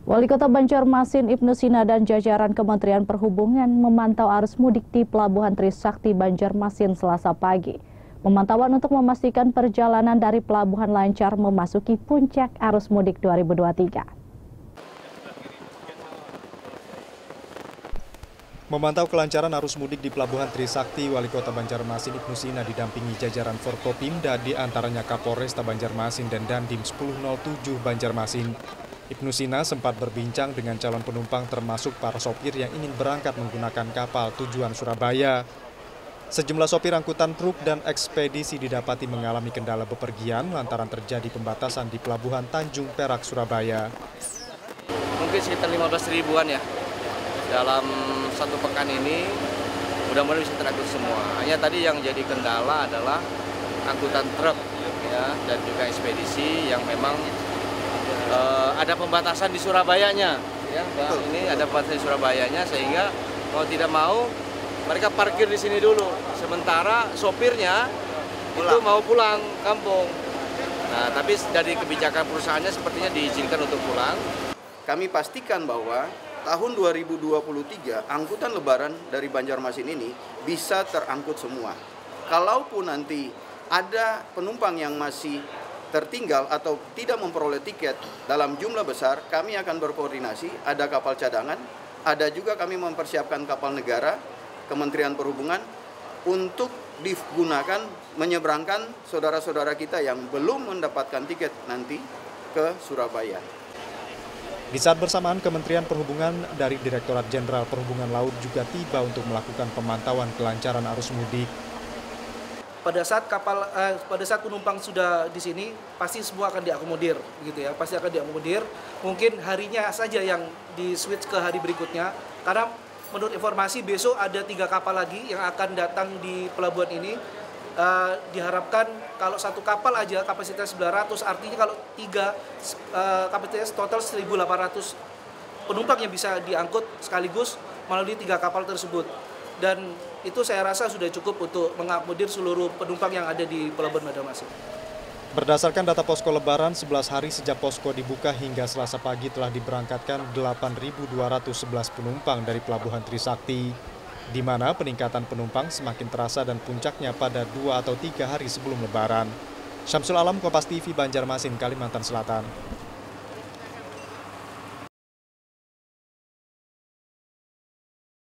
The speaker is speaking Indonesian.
Wali Kota Banjarmasin Ibnu Sina dan jajaran Kementerian Perhubungan memantau arus mudik di Pelabuhan Trisakti Banjarmasin Selasa pagi. Pemantauan untuk memastikan perjalanan dari pelabuhan lancar memasuki puncak arus mudik 2023. Memantau kelancaran arus mudik di Pelabuhan Trisakti, Wali Kota Banjarmasin Ibnu Sina didampingi jajaran Forkopimda, di antaranya Kapolresta Banjarmasin dan Dandim 1007 Banjarmasin. Ibnu Sina sempat berbincang dengan calon penumpang termasuk para sopir yang ingin berangkat menggunakan kapal tujuan Surabaya. Sejumlah sopir angkutan truk dan ekspedisi didapati mengalami kendala bepergian lantaran terjadi pembatasan di Pelabuhan Tanjung Perak, Surabaya. Mungkin sekitar 15 ribuan ya. Dalam satu pekan ini mudah-mudahan bisa terangkut semua. Hanya tadi yang jadi kendala adalah angkutan truk ya, dan juga ekspedisi yang memang ada pembatasan di Surabayanya ya, ini ada pembatasan di Surabayanya, sehingga mau tidak mau mereka parkir di sini dulu. Sementara sopirnya itu mau pulang kampung. Nah, tapi dari kebijakan perusahaannya sepertinya diizinkan untuk pulang. Kami pastikan bahwa tahun 2023 angkutan lebaran dari Banjarmasin ini bisa terangkut semua. Kalaupun nanti ada penumpang yang masih tertinggal atau tidak memperoleh tiket dalam jumlah besar, kami akan berkoordinasi, ada kapal cadangan, ada juga kami mempersiapkan kapal negara, Kementerian Perhubungan, untuk digunakan menyeberangkan saudara-saudara kita yang belum mendapatkan tiket nanti ke Surabaya. Di saat bersamaan, Kementerian Perhubungan dari Direktorat Jenderal Perhubungan Laut juga tiba untuk melakukan pemantauan kelancaran arus mudik. Pada saat penumpang sudah di sini, pasti semua akan diakomodir, gitu ya. Pasti akan diakomodir. Mungkin harinya saja yang di switch ke hari berikutnya, karena menurut informasi besok ada 3 kapal lagi yang akan datang di pelabuhan ini. Diharapkan kalau satu kapal aja kapasitas 900, artinya kalau 3 kapasitas total 1.800 penumpang yang bisa diangkut sekaligus melalui 3 kapal tersebut. Dan itu saya rasa sudah cukup untuk mengakomodir seluruh penumpang yang ada di Pelabuhan Banjarmasin. Berdasarkan data posko Lebaran, 11 hari sejak posko dibuka hingga Selasa pagi telah diberangkatkan 8.211 penumpang dari Pelabuhan Trisakti, di mana peningkatan penumpang semakin terasa dan puncaknya pada 2 atau 3 hari sebelum Lebaran. Syamsul Alam, Kompas TV, Banjarmasin, Kalimantan Selatan.